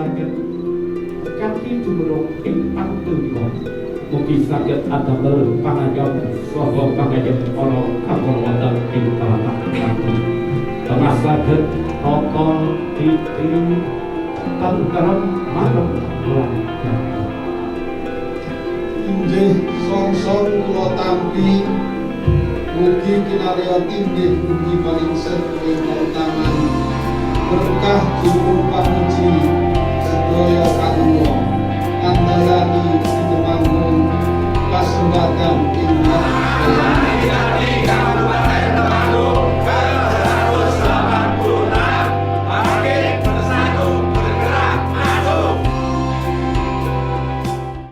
saged kanthi tumurung ing pantulya mugi saged adamel pangayom saha pangayom ana kakon wonten ing tlatah kami tengah saged tata titi tentrem marem lan inggih song-song kula tampi mugi kinarya inggih mugi palingset ing tangan berkah juru pamuji sedaya kawula kandhayani